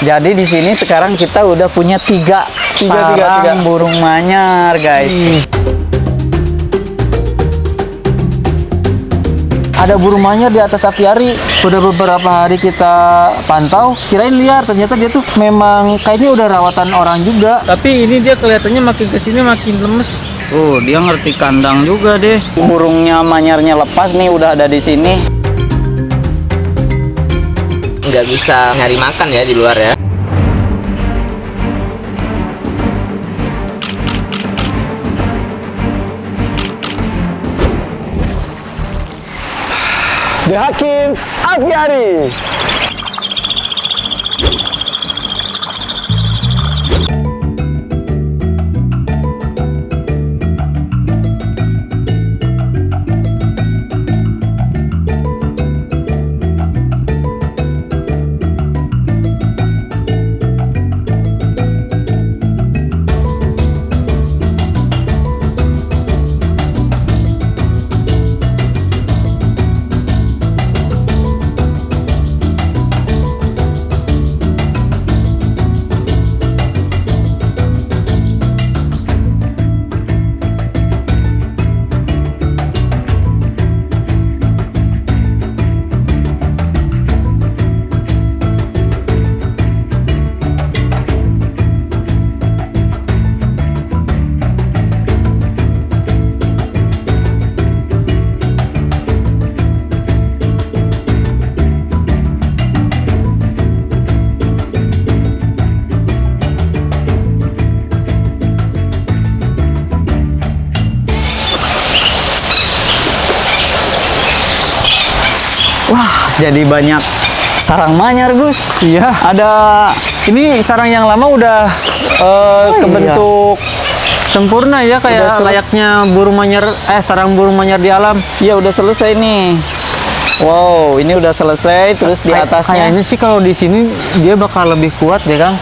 Jadi di sini sekarang kita udah punya tiga sarang burung manyar, guys. Ada burung manyar di atas apiari. Udah beberapa hari kita pantau, kirain liar, ternyata dia tuh memang kayaknya udah rawatan orang juga. Tapi ini dia kelihatannya makin kesini makin lemes. Tuh, dia ngerti kandang juga deh. Burungnya manyarnya lepas nih, udah ada di sini. Nggak bisa nyari makan ya di luar ya. The Hakim's Apiari. Wah, jadi banyak sarang manyar, Gus. Iya. Ada Ini sarang yang lama udah kebentuk sempurna ya, kayak Udah layaknya burung manyar, sarang burung manyar di alam. ya udah selesai nih. Wow, ini udah selesai. Terus di atasnya, Kayaknya sih kalau di sini dia bakal lebih kuat ya, Kang.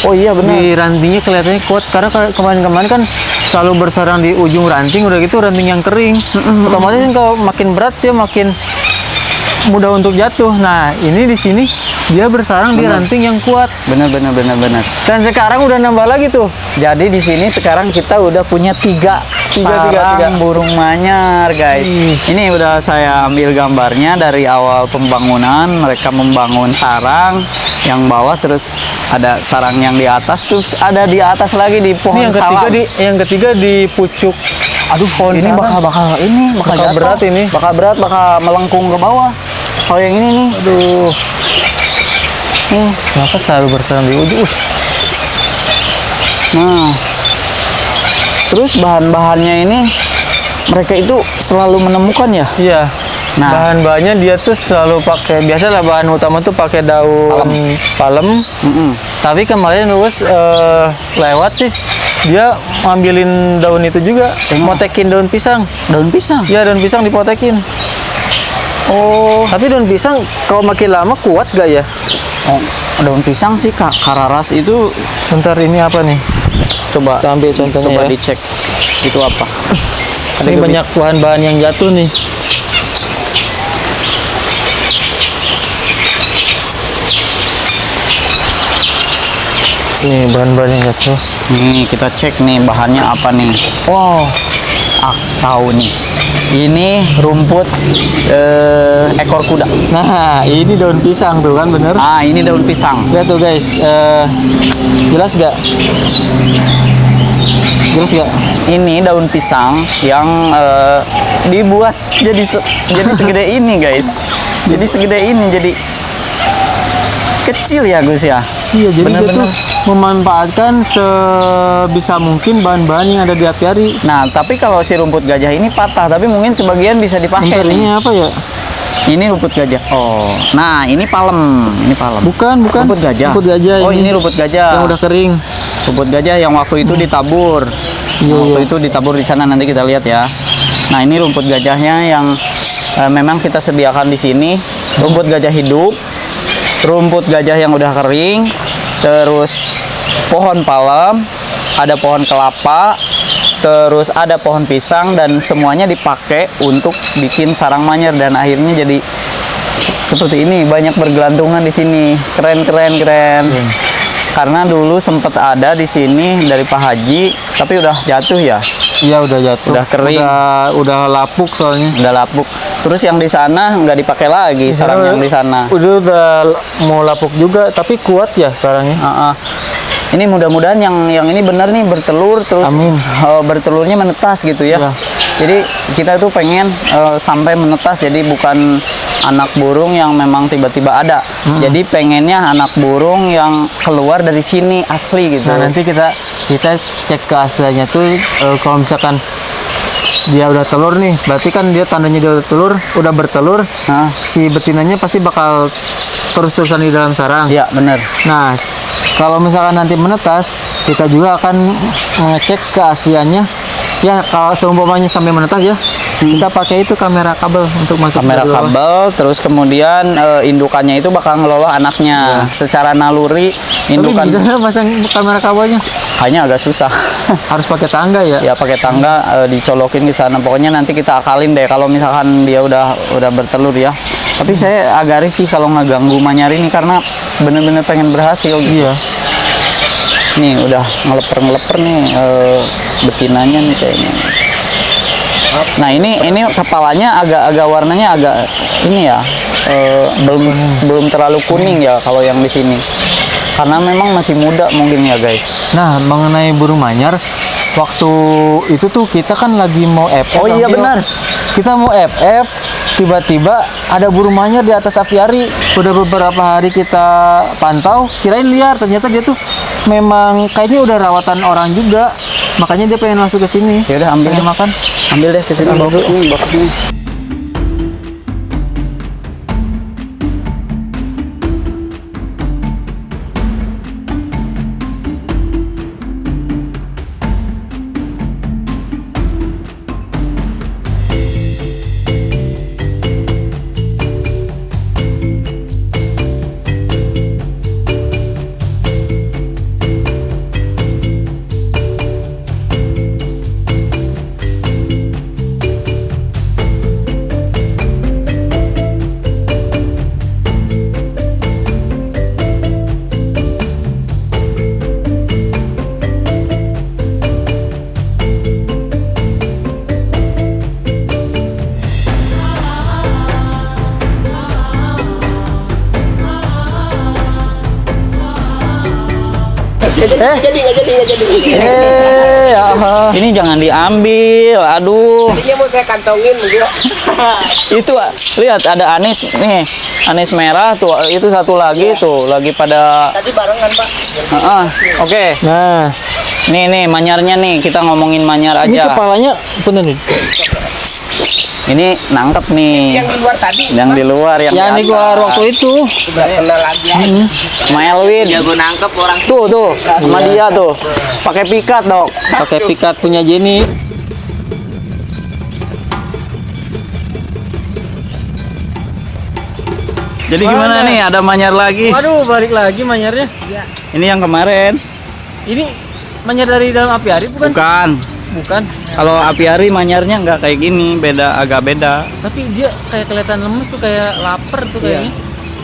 oh iya benar. Di rantingnya kelihatannya kuat karena kemarin-kemarin kan selalu bersarang di ujung ranting, udah gitu ranting yang kering. Otomatis kan kalau makin berat dia makin mudah untuk jatuh. Nah, ini di sini dia bersarang di ranting yang kuat. Benar. Dan sekarang udah nambah lagi tuh. Jadi di sini sekarang kita udah punya tiga sarang burung manyar, guys. Ini udah saya ambil gambarnya dari awal pembangunan. Mereka membangun sarang yang bawah, terus ada sarang yang di atas, terus ada di atas lagi di pohon Ini salam. yang ketiga di pucuk. Aduh, ini salam. bakal jatuh. berat ini. Bakal berat, bakal melengkung ke bawah. Kalau yang ini nih, Aduh. Kenapa selalu bersarang di ujung? nah. Terus bahan-bahannya ini mereka itu selalu menemukan ya. Iya. Nah. Bahan-bahannya dia tuh selalu pakai, biasalah bahan utama tuh pakai daun palem. Tapi kemarin Lurus lewat sih, dia ngambilin daun itu juga, motekin daun pisang. Daun pisang. Ya, daun pisang dipotekin. Oh, Tapi daun pisang kalau makin lama kuat gak ya? oh, daun pisang sih Kak. Kararas itu Bentar, ini apa nih? coba Kita ambil contohnya coba ya. dicek. Itu apa? Ini banyak bahan-bahan yang jatuh nih. Nih bahan-bahan yang jatuh. Nih, kita cek nih bahannya apa nih. Oh, tahu nih. Ini rumput ekor kuda. Nah, ini daun pisang tuh kan, bener? Ah, ini daun pisang. Lihat tuh guys, jelas gak? Jelas gak? Ini daun pisang yang dibuat jadi segede ini, guys. Jadi segede ini, jadi kecil ya, Gus ya. Iya, jadi dia Bener-bener. tuh memanfaatkan sebisa mungkin bahan-bahan yang ada di apiari. Nah, tapi kalau si rumput gajah ini patah, tapi mungkin sebagian bisa dipakai Bentar, nih. ini apa ya? Ini rumput gajah. Oh, nah ini palem. Ini palem. Bukan. Rumput gajah. Rumput gajah. Oh, ini rumput gajah. yang udah kering. Rumput gajah yang waktu itu ditabur. Waktu itu ditabur di sana, nanti kita lihat ya. Nah, ini rumput gajahnya yang memang kita sediakan di sini. Rumput gajah hidup, rumput gajah yang udah kering, terus pohon palem, ada pohon kelapa, terus ada pohon pisang, dan semuanya dipakai untuk bikin sarang manyar, dan akhirnya jadi seperti ini, banyak bergelantungan di sini. Keren. Karena dulu sempet ada di sini dari Pak Haji, tapi udah jatuh ya. Iya udah jatuh. Udah kering. Udah lapuk soalnya. Udah lapuk. Terus yang di sana nggak dipakai lagi sarang yang di sana. Udah mau lapuk juga, tapi kuat ya sarangnya. Ini mudah-mudahan yang ini benar nih bertelur terus. Amin. Bertelurnya menetas gitu ya. Ya. Jadi kita tuh pengen sampai menetas, jadi bukan anak burung yang memang tiba-tiba ada. Jadi pengennya anak burung yang keluar dari sini asli gitu. Nah nanti kita cek keasliannya tuh kalau misalkan dia udah telur nih, berarti kan dia tandanya dia udah bertelur. Si betinanya pasti bakal terus-terusan di dalam sarang. Iya bener. Nah kalau misalkan nanti menetas, kita juga akan ngecek keasliannya. Ya kalau seumpamanya sampai menetas ya, kita pakai itu kamera kabel untuk masuk Kamera ke bawah. kabel, terus kemudian indukannya itu bakal ngelola anaknya secara naluri. Tapi Indukan bisa nggak pasang kamera kabelnya? hanya agak susah. Harus pakai tangga ya? Ya pakai tangga dicolokin ke sana. Pokoknya nanti kita akalin deh kalau misalkan dia udah bertelur ya. Tapi saya agak risih kalau ngeganggu manyar ini karena bener-bener pengen berhasil gitu. Iya. Nih udah ngeleper nih betinanya nih kayaknya. Nah ini kepalanya agak warnanya agak ini ya belum terlalu kuning ya kalau yang di sini. Karena memang masih muda mungkin ya guys. Nah mengenai burung manyar, waktu itu tuh kita kan lagi mau FF. Oh iya Bang Tio. benar. Kita mau FF, tiba-tiba ada burung manyar di atas apiari. Udah beberapa hari kita pantau, kirain liar, ternyata dia tuh memang kayaknya udah rawatan orang juga. Makanya dia pengen masuk ke sini. Ya udah ambil Pengen deh. makan. Ambil deh ke sini bawa ke sini. Ini jangan diambil, aduh. Ini mau saya kantongin begitu. Itu lihat ada anis nih, anis merah tuh, itu satu lagi tuh, lagi pada. Tadi barengan Pak. Oke. Nah, Nih manyarnya nih, kita ngomongin manyar ini aja. kepalanya bener nih. Ini nangkep nih. Yang di luar tadi. Yang di luar yang Yang di atas. luar waktu itu. Udah kenal lagi. Sama Elwin. Jago nangkep orang. Tuh, sama dia tuh. Pakai pikat, Dok. Pakai pikat punya Jenny. Jadi gimana nih? Ada manyar lagi. Waduh, balik lagi manyarnya. Ini yang kemarin. Ini manyar dari dalam apiari bukan? Bukan. Bukan. Kalau apiari manyarnya nggak kayak gini, agak beda. Tapi dia kayak kelihatan lemes tuh, kayak lapar tuh kayaknya.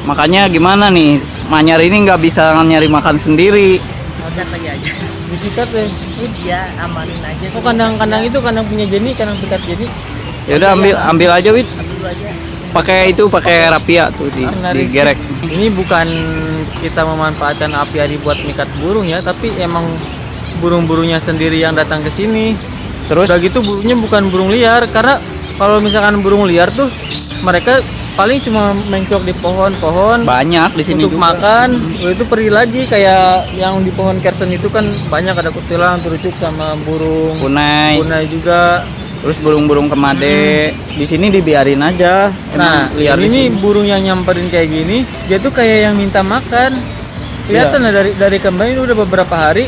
Makanya gimana nih? Manyar ini nggak bisa nyari makan sendiri. Udah tadi aja. Dipikat deh. Iya, amanin aja. Oh, kandang-kandang itu kandang punya Jenny, kandang pikat Jenny. Ya udah ambil aja, Wit. Dulu aja. Pakai rapia tuh Menarik sih. digerek. Ini bukan kita memanfaatkan apiari buat mikat burung ya, tapi emang burung-burungnya sendiri yang datang ke sini. Terus Udah gitu burungnya bukan burung liar, karena kalau misalkan burung liar tuh mereka paling cuma mencok di pohon-pohon banyak di sini untuk juga. makan. Itu pergi lagi kayak yang di pohon kersen itu kan banyak, ada kutilang, terucuk sama burung Punai. punai juga. Terus burung-burung kemade. Di sini dibiarin aja. Nah, Emang liar di ini sini. burung yang nyamperin kayak gini, dia tuh kayak yang minta makan. Kelihatan lah dari kembali ini udah beberapa hari.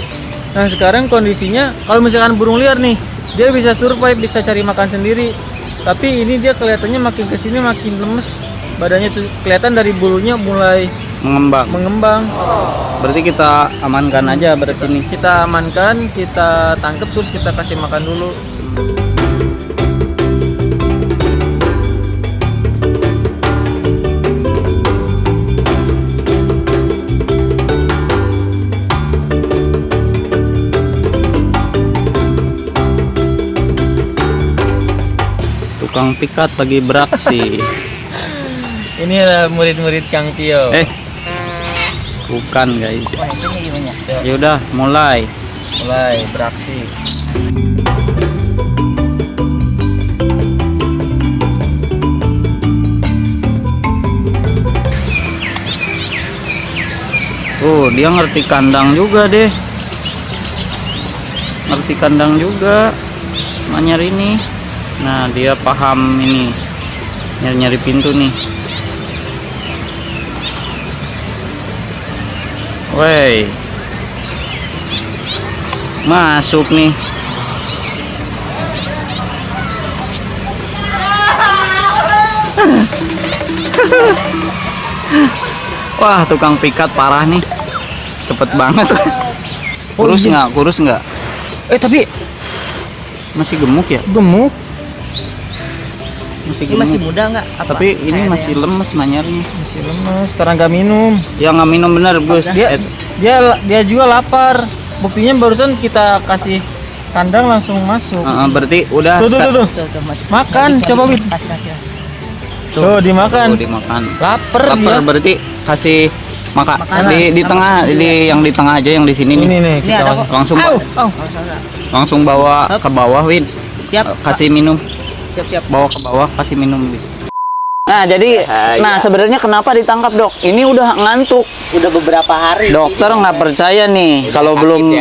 Nah, sekarang kondisinya kalau misalkan burung liar nih, dia bisa survive, bisa cari makan sendiri. Tapi ini dia kelihatannya makin kesini makin lemes. Badannya tuh kelihatan dari bulunya mulai mengembang. Berarti kita amankan aja berarti ini. Kita amankan, kita tangkep, terus kita kasih makan dulu. Tukang pikat lagi beraksi. Ini adalah murid-murid Kang Tio. Bukan guys. Wah, ini gimana? Ya udah mulai. Mulai beraksi. Oh, dia ngerti kandang juga deh. Ngerti kandang juga Manyar ini. Nah, dia paham ini. Nyari-nyari pintu nih. Wey. Masuk nih. Wah, tukang pikat parah nih. Cepet banget. Kurus nggak? Kurus nggak? Tapi Masih gemuk ya? gemuk. Masih Ini gemuk. masih muda nggak? Apa? Tapi ini masih lemes Manyarnya. Masih lemes, sekarang nggak minum. Ya nggak minum bener, Gus. Dia juga lapar. Buktinya barusan kita kasih kandang langsung masuk. Berarti udah Tuh. Tuh, Mas. Makan, coba Wid. Kasih. Tuh, dimakan. dimakan. Lapar Lapar dia. berarti kasih makan Makanan. di tengah, yang di tengah aja, yang di sini Ini nih. nih Ini kita ada makan. kok. Langsung Oh, langsung bawa ke bawah, Win. siap. Kasih minum. Siap. Bawa ke bawah, kasih minum, Win. Nah, jadi sebenarnya kenapa ditangkap, Dok? Ini udah ngantuk. Udah beberapa hari. Dokter nggak percaya nih kalau belum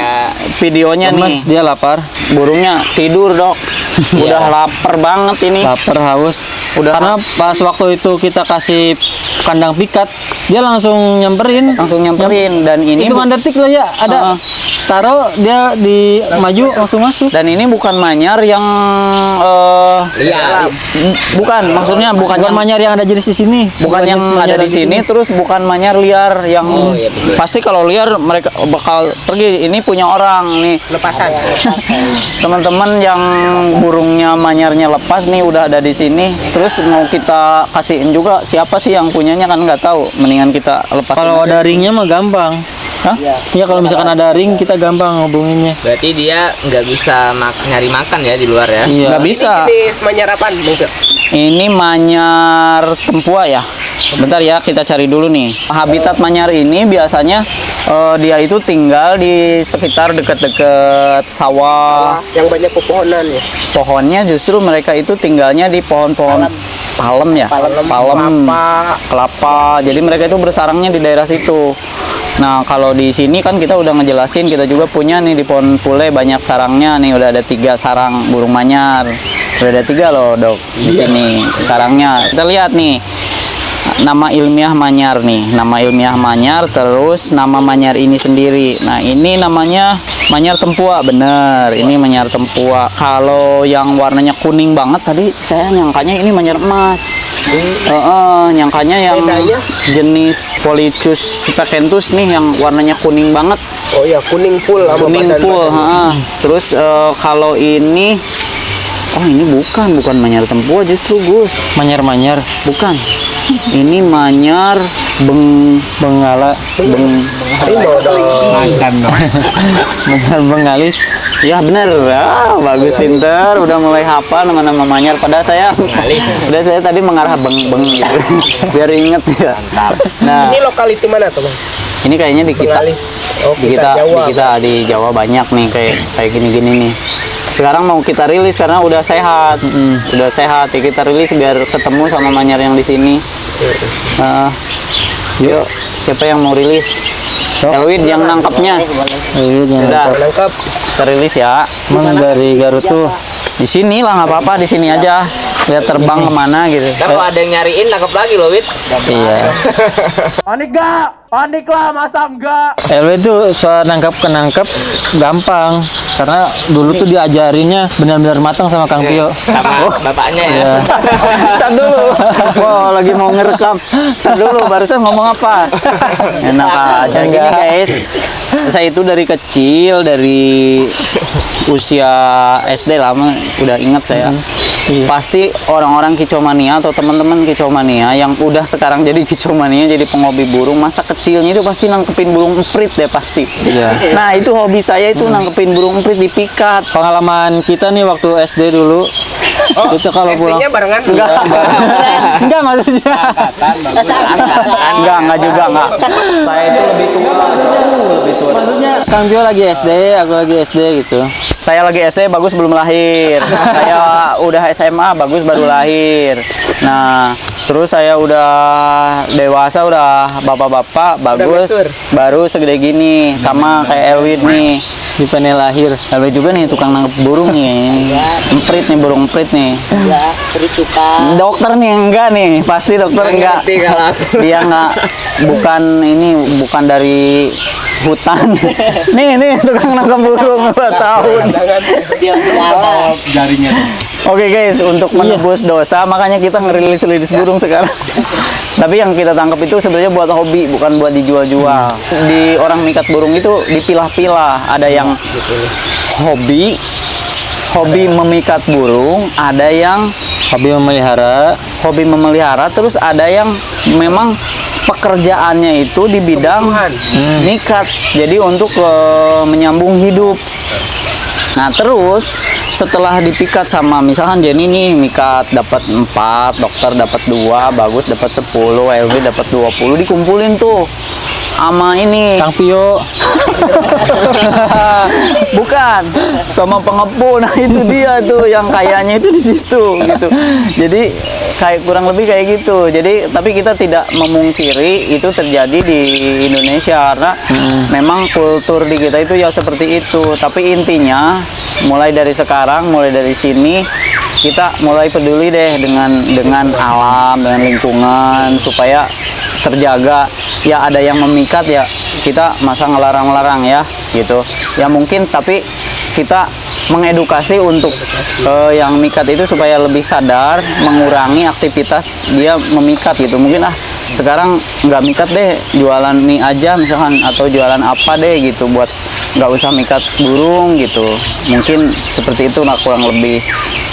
videonya Lemes, nih. dia lapar. Burungnya tidur, Dok. Udah lapar banget ini. Lapar, haus. Udah. Karena pas waktu itu kita kasih kandang pikat, dia langsung nyamperin. Langsung nyamperin, dan ini Itu detik lah ya, ada taruh dia di maju langsung masuk. dan ini bukan Manyar yang bukan, maksudnya bukan Bukan yang manyar yang ada jenis di sini. bukan yang jenis ada manyar di sini, terus bukan Manyar liar yang pasti kalau liar mereka bakal pergi. Ini punya orang nih, Lepasan. teman-teman yang burungnya Manyarnya lepas nih udah ada di sini. Terus mau kita kasihin juga, siapa sih yang punyanya kan nggak tahu. Mendingan kita lepas. Kalau ada ringnya mah gampang. Hah? Iya, kalau misalkan ada ring kita gampang ngubunginnya. Berarti dia nggak bisa nyari makan ya di luar ya? Iya. Nggak bisa. Jenis Manyar apaan, Bang Tio? Ini Manyar tempua ya. Bentar ya, kita cari dulu nih. Habitat Manyar ini biasanya dia itu tinggal di sekitar deket-deket sawah. Yang banyak pepohonan ya. Pohonnya justru mereka itu tinggalnya di pohon-pohon palem ya. Palem, kelapa. Jadi mereka itu bersarangnya di daerah situ. Nah, kalau di sini kan kita udah ngejelasin, kita juga punya nih di pohon pule banyak sarangnya nih, udah ada 3 sarang burung Manyar. Udah ada 3 loh, Dok. Di sini sarangnya. Kita lihat nih. Nama ilmiah Manyar nih, nama ilmiah Manyar, terus nama Manyar ini sendiri. Nah, ini namanya Manyar tempua, bener. Ini Manyar tempua. Kalau yang warnanya kuning banget tadi saya nyangkanya ini Manyar emas. Nyangkanya yang jenis Polychus specentus nih yang warnanya kuning banget. Oh ya, kuning full sama Kuning badan. full, Terus kalau ini bukan Manyar tempua justru, Gus. Manyar-manyar. Bukan. Ini Manyar Bengala. Manyar bengalis. Ya bener, bagus, pinter, udah mulai hafal nama-nama Manyar. Padahal saya tadi mengarah beng gitu, biar inget ya. Nah, Ini lokaliti mana tuh, Bang? ini kayaknya di kita, Oh, di Jawa banyak nih kayak gini-gini nih. Sekarang mau kita rilis karena udah sehat, udah sehat. Ya, kita rilis biar ketemu sama Manyar yang di sini. Yuk, siapa yang mau rilis? Elwin yang nangkapnya. Udah, Nangkap. kita rilis ya. Emang dari Garut tuh. Di sini lah, nggak apa-apa, di sini aja. Lihat terbang kemana gitu. Kalau ada yang nyariin tangkap lagi loh, Wit. Iya. LW tuh soal nangkap gampang. Karena dulu tuh diajarinnya benar-benar matang sama Kang Tio. Sama bapaknya ya. Iya. Ntar dulu. Wow, lagi mau ngerekam. Ntar dulu, barusan ngomong apa? Enak aja. Gini guys, saya itu dari kecil, dari usia SD lama udah ingat saya. Iya. Pasti orang-orang kicomania atau teman-teman kicomania yang udah sekarang jadi kicomania, jadi penghobi burung, masa kecilnya itu pasti nangkepin burung emprit deh pasti. Iya. Nah itu hobi saya itu nangkepin burung emprit di pikat. Pengalaman kita nih waktu SD dulu, itu kalau pulang SD-nya barengan. enggak maksudnya. Enggak juga enggak. Saya itu lebih tua. Maksudnya Kang Pio lagi SD, aku lagi SD gitu. Saya lagi SD, Bagus belum lahir. Saya udah SMA, Bagus baru lahir. Nah, terus saya udah dewasa, udah bapak-bapak, Bagus mature. baru segede gini. Sama kayak Elwin nih. Di panel lahir. Elwin juga nih tukang nangkep burung nih. Emprit nih, burung emprit nih. Ya, beri suka. Dokter nih enggak nih, pasti dokter enggak. Ngerti kalau aku. Dia enggak, bukan dari hutan. nih tukang nangkep burung 2 tahun. Dia berapa? Oke guys, untuk menebus dosa makanya kita ngerilis-rilis burung sekarang. Tapi yang kita tangkap itu sebenarnya buat hobi, bukan buat dijual-jual. Di orang mikat burung itu dipilah-pilah. Ada yang hobi memikat burung, ada yang Hobi memelihara. terus ada yang memang pekerjaannya itu di bidang mikat. Jadi untuk menyambung hidup. Nah, terus setelah dipikat sama misalkan Jenny nih mikat dapat 4, dokter dapat 2, Bagus dapat 10, Elvi dapat 20, dikumpulin tuh sama ini Kang Pio. bukan sama pengepul. Nah itu dia tuh yang kayaknya itu di situ gitu. Jadi kayak kurang lebih kayak gitu. Jadi tapi kita tidak memungkiri itu terjadi di Indonesia karena memang kultur di kita itu ya seperti itu. Tapi intinya mulai dari sekarang, mulai dari sini kita mulai peduli deh dengan alam, dengan lingkungan supaya terjaga. Ya ada yang memikat ya kita masa ngelarang-larang ya gitu ya mungkin, tapi kita mengedukasi untuk yang mikat itu supaya lebih sadar mengurangi aktivitas dia memikat gitu. Mungkin sekarang nggak mikat deh, jualan mie aja misalkan atau jualan apa deh gitu buat nggak usah mikat burung gitu. Mungkin seperti itu lah kurang lebih.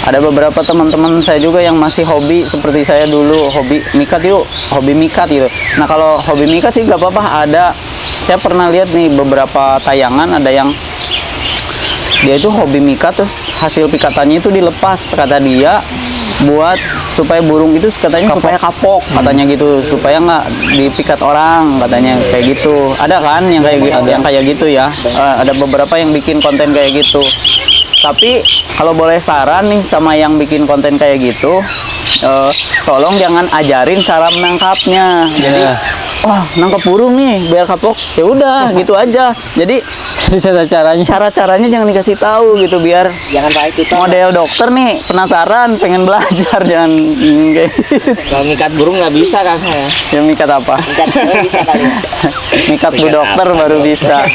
Ada beberapa teman-teman saya juga yang masih hobi seperti saya dulu, hobi mikat gitu. Nah kalau hobi mikat sih nggak apa-apa. Saya pernah lihat nih beberapa tayangan ada yang dia itu hobi mikat terus hasil pikatannya itu dilepas kata dia buat supaya burung itu katanya supaya kapok katanya gitu, supaya nggak dipikat orang katanya kayak gitu. Ada kan yang kayak gitu ya. Ada beberapa yang bikin konten kayak gitu. Tapi kalau boleh saran nih sama yang bikin konten kayak gitu, tolong jangan ajarin cara menangkapnya. Jadi, wah nangkap burung nih biar kapok, ya udah gitu aja. Jadi cara-caranya jangan dikasih tahu gitu biar Jangan baik itu. model dokter nih penasaran pengen belajar jangan kayak gitu. Kalau ngikat burung nggak bisa kan saya. Yang mikat apa? Ngikat cewek bisa kali. Mikat bu dokter baru bisa.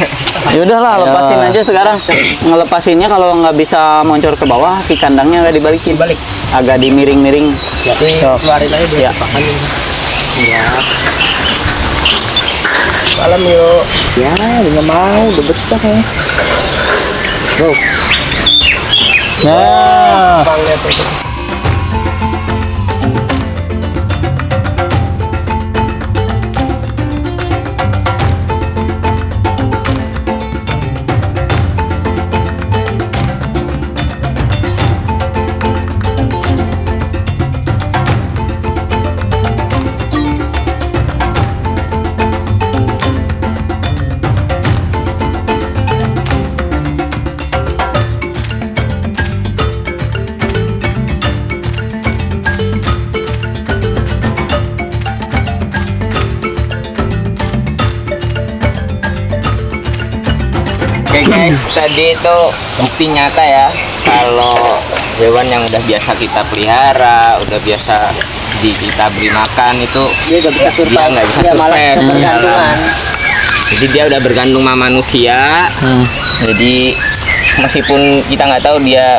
Ya udahlah lepasin aja sekarang. Ngelepasinnya kalau nggak bisa moncor ke bawah si kandangnya nggak dibalikin. Agak dimiring-miring. Keluarin aja dulu. Ya. Ya. Malam yuk. Ya, udah mau, udah betah ya. Nah, Bangnya tuh. Oke guys, tadi itu bukti nyata ya kalau hewan yang udah biasa kita pelihara, udah biasa kita beri makan itu Dia nggak bisa survive. dia nggak bisa Dia malah survive di ketergantungan. alam. Jadi dia udah bergantung sama manusia. Jadi meskipun kita nggak tahu dia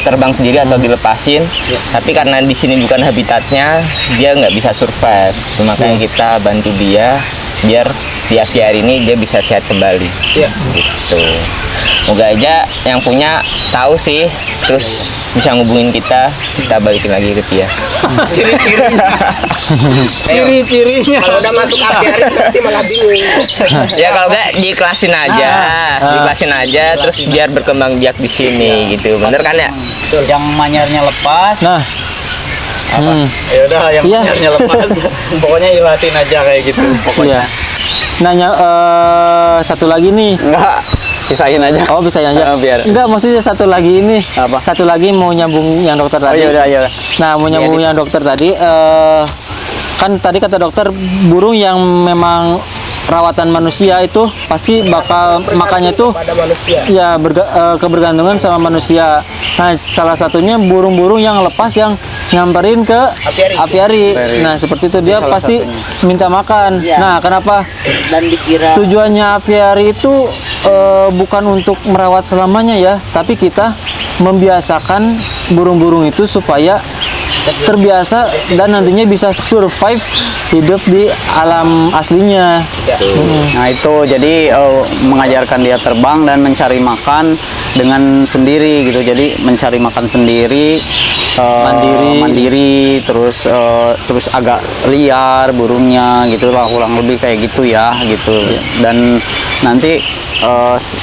terbang sendiri atau dilepasin, tapi karena di sini bukan habitatnya, dia nggak bisa survive. Makanya kita bantu dia biar di akhir hari ini dia bisa sehat kembali. Iya. Gitu. Moga aja yang punya tahu sih, terus bisa ngubungin kita balikin lagi ke dia. Ciri-cirinya. Kalau udah masuk apiari berarti malah bingung. Ya kalau enggak diiklasin aja, terus biar berkembang biak di sini gitu. Bener kan ya? Yang manyarnya lepas. Nah, Ya udah yang Iya. manyarnya lepas. Pokoknya ilasin aja kayak gitu. Pokoknya. iya. Nanya satu lagi nih. Enggak, pisahin aja. Oh, bisa aja. Biar. Enggak, maksudnya satu lagi ini. Apa? Satu lagi mau nyambung yang dokter Oh tadi. iya udah, iya. Nah, mau nyambung yang dokter tadi, kan tadi kata dokter burung yang memang perawatan manusia itu pasti bakal makannya tuh pada manusia. ya kebergantungan sama manusia. Nah, salah satunya burung-burung yang lepas yang nyamperin ke apiari. Nah, seperti itu dia salah pasti minta makan. Iya. Nah, kenapa? Dan dikira Tujuannya apiari itu bukan untuk merawat selamanya ya, tapi kita membiasakan burung-burung itu supaya terbiasa dan nantinya bisa survive hidup di alam aslinya. Nah itu jadi mengajarkan dia terbang dan mencari makan dengan sendiri gitu. Jadi mencari makan sendiri, mandiri, terus agak liar burungnya gitu lah, kurang lebih kayak gitu ya gitu. Dan nanti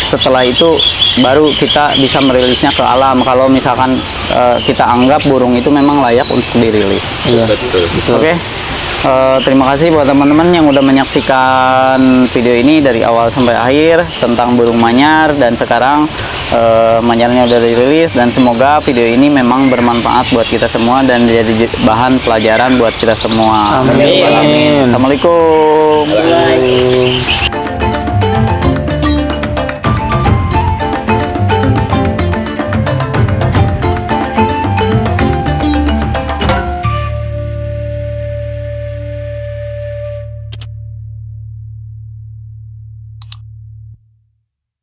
setelah itu baru kita bisa merilisnya ke alam. Kalau misalkan kita anggap burung itu memang layak untuk dirilis. Oke. Terima kasih buat teman-teman yang udah menyaksikan video ini dari awal sampai akhir tentang burung manyar, dan sekarang manyarnya udah dirilis, dan semoga video ini memang bermanfaat buat kita semua dan jadi bahan pelajaran buat kita semua. Amin. Assalamualaikum.